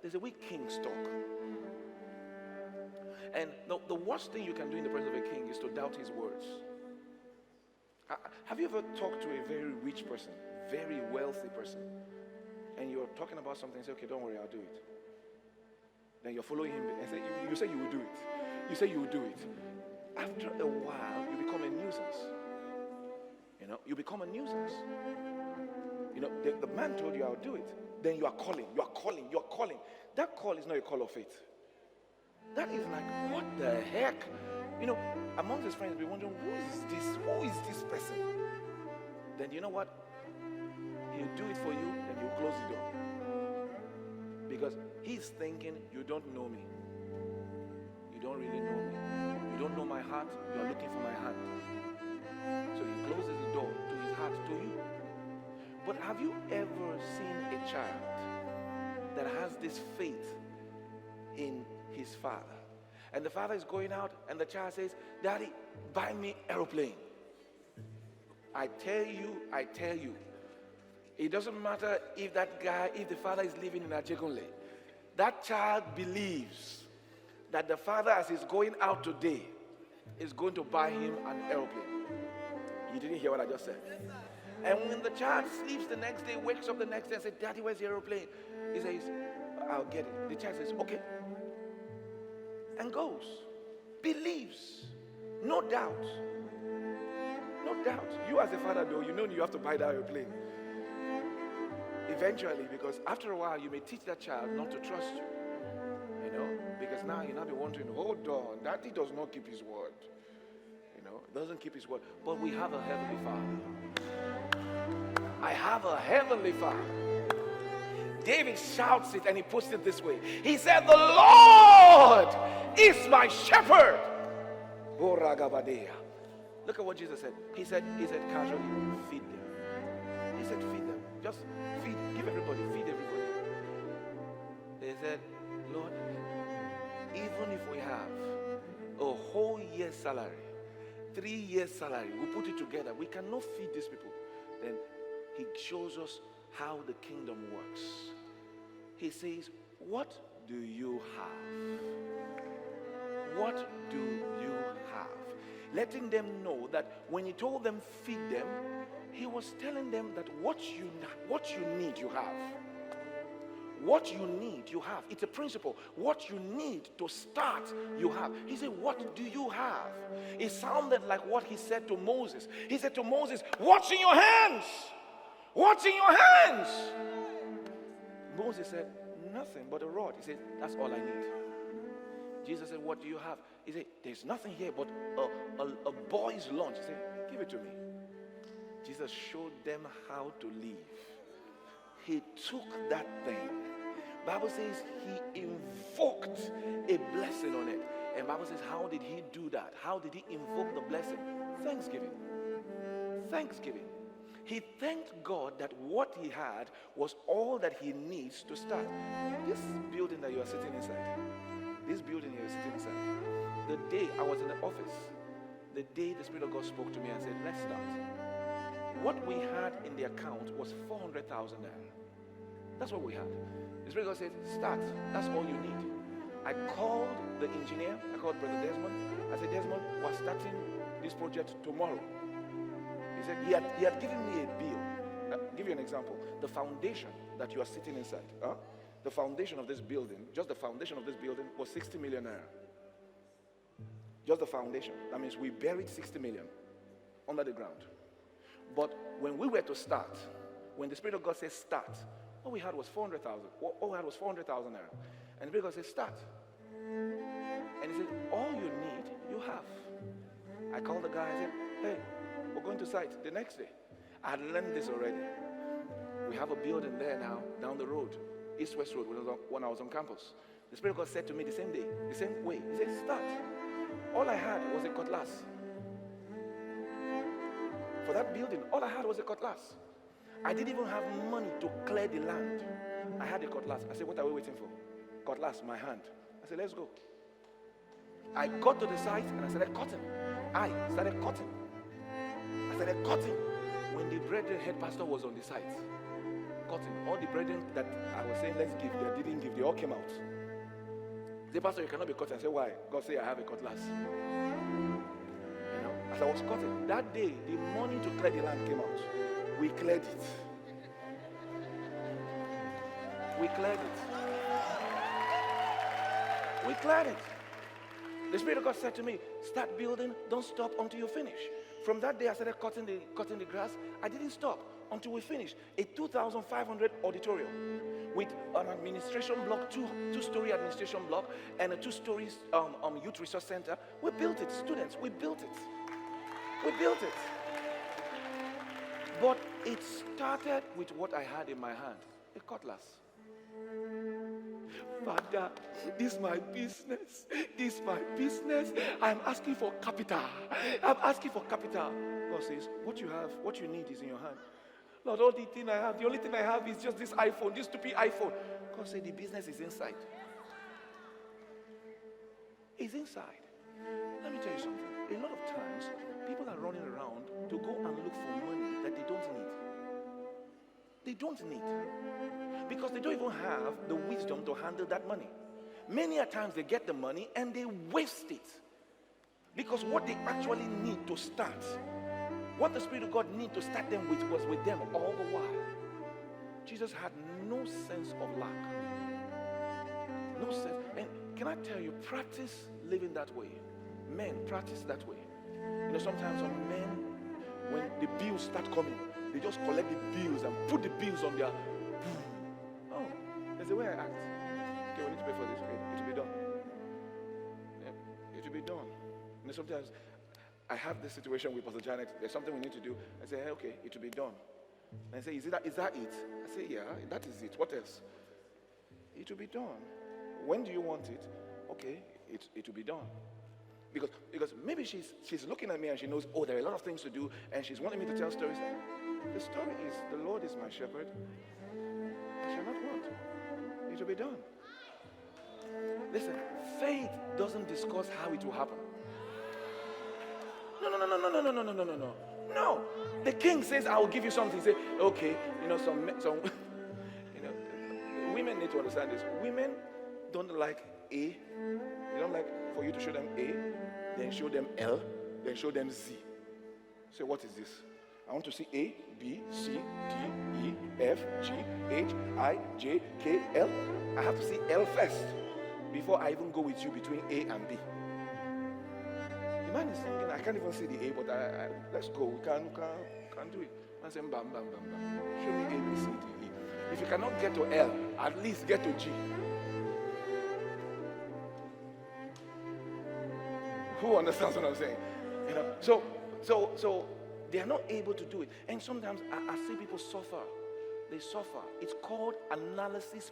There's a way kings talk. And the worst thing you can do in the presence of a king is to doubt his words. Have you ever talked to a very rich person, very wealthy person, and you're talking about something and say, okay, don't worry, I'll do it. Then you're following him and say, you say you will do it. You say you will do it. After a while, you become a nuisance. You become a nuisance. The man told you, I'll do it. Then you are calling. That call is not a call of faith. That is like, what the heck? Among his friends, we're wondering, who is this person? Then you know what? He'll do it for you, then he'll close the door. Because he's thinking, you don't know me. You don't really know me. You don't know my heart. You are looking for my hand. So he closes the door to his heart, to you. But have you ever seen a child that has this faith in his father? And the father is going out and the child says, Daddy, buy me aeroplane. I tell you, it doesn't matter if the father is living in Ajegunle. That child believes that the father, as he's going out today, is going to buy him an aeroplane. You didn't hear what I just said? And when the child sleeps the next day, wakes up the next day and says, Daddy, where's the aeroplane? He says, I'll get it. The child says, okay. And goes. Believes. No doubt. No doubt. You as a father, though, you know you have to buy that airplane. Eventually, because after a while, you may teach that child not to trust you. Because now you'll not be wondering, hold on, Daddy does not keep his word. Doesn't keep his word. But we have a heavenly Father. I have a heavenly Father. David shouts it and he puts it this way. He said, the Lord is my shepherd. Look at what Jesus said. He said casually, feed them. He said, feed them. Just feed, feed everybody. They said, Lord, even if we have a whole year's salary, 3 years' salary, we put it together, we cannot feed these people. Then he shows us how the kingdom works. He says, what do you have? What do you have? Letting them know that when he told them feed them, he was telling them that what you need, you have. What you need, you have. It's a principle. What you need to start, you have. He said, what do you have? It sounded like what he said to Moses. He said to Moses, what's in your hands? What's in your hands? Moses said, nothing but a rod. He said, that's all I need. Jesus said, what do you have? He said, there's nothing here but a boy's lunch. He said, give it to me. Jesus showed them how to live. He took that thing. Bible says he invoked a blessing on it. And Bible says, how did he do that? How did he invoke the blessing? Thanksgiving. Thanksgiving. He thanked God that what he had was all that he needs to start. This building that you are sitting inside, the day I was in the office, the day the Spirit of God spoke to me and said, let's start. What we had in the account was 400,000 naira. That's what we had. The Spirit of God said, start. That's all you need. I called the engineer. I called Brother Desmond. I said, Desmond, we're starting this project tomorrow. He said, he had given me a bill. I'll give you an example. The foundation that you are sitting inside, the foundation of this building, just the foundation of this building was 60 million naira. Just the foundation. That means we buried 60 million under the ground. But when we were to start, when the Spirit of God says start, all we had was 400,000. All we had was 400,000 naira. And the Spirit of God says start. And he said, all you need, you have. I called the guy and said, hey, we're going to site the next day. I had learned this already. We have a building there now, down the road, East-West Road, when I was on campus. The Spirit of God said to me the same day, the same way. He said, start. All I had was a cutlass. For that building, all I had was a cutlass. I didn't even have money to clear the land. I had a cutlass. I said, what are we waiting for? Cutlass, my hand. I said, let's go. I got to the site and I started cutting. I started cutting. When the brethren head pastor was on the site, cutting. All the brethren that I was saying, let's give, they didn't give. They all came out. Say, Pastor, you cannot be cutting. I said, why? God said, I have a cutlass. As I was cutting, that day, the morning to clear the land came out. We cleared it. We cleared it. We cleared it. The Spirit of God said to me, start building, don't stop until you finish. From that day, I started cutting the grass. I didn't stop until we finished a 2,500 auditorium with an administration block, two-story administration block, and a 2-story youth resource center. We built it, students. We built it. We built it. But it started with what I had in my hand, a cutlass. Father, this is my business. This is my business. I'm asking for capital. I'm asking for capital. God says, what you have, what you need is in your hand. Lord, all the thing I have, the only thing I have is just this iPhone, this stupid iPhone. God said, the business is inside. It's inside. Let me tell you something. A lot of times, people are running around to go and look for money that they don't need. They don't need. Because they don't even have the wisdom to handle that money. Many a times they get the money and they waste it. Because what they actually need to start, what the Spirit of God needs to start them with was with them all the while. Jesus had no sense of lack. No sense. And can I tell you, practice living that way. Men, practice that way. You know, sometimes some men, when the bills start coming, they just collect the bills and put the bills on their... Oh, there's a way I act. Okay, we need to pay for this. Okay, it will be done. Yeah, it will be done. You know, sometimes I have this situation with Pastor Janet. There's something we need to do. I say, hey, okay, it will be done. And I say, is that it? I say, yeah, that is it. What else? It will be done. When do you want it? Okay, it will be done. Because maybe she's looking at me and she knows, oh, there are a lot of things to do, and she's wanting me to tell stories. The story is, the Lord is my shepherd. I shall not want. It will be done. Listen, faith doesn't discuss how it will happen. No. No. The king says, I will give you something. Say, okay, some women need to understand this. Women don't like A. They don't like for you to show them A, then show them L, then show them Z. Say, what is this? I want to see A, B, C, D, E, F, G, H, I, J, K, L. I have to see L first before I even go with you between A and B. The man is thinking, I can't even see the A, but let's go. We can do it. Man says, bam, bam, bam, bam. Show me A, B, C, D, E. If you cannot get to L, at least get to G. Who understands what I'm saying? So they are not able to do it. And sometimes I see people suffer. They suffer. It's called analysis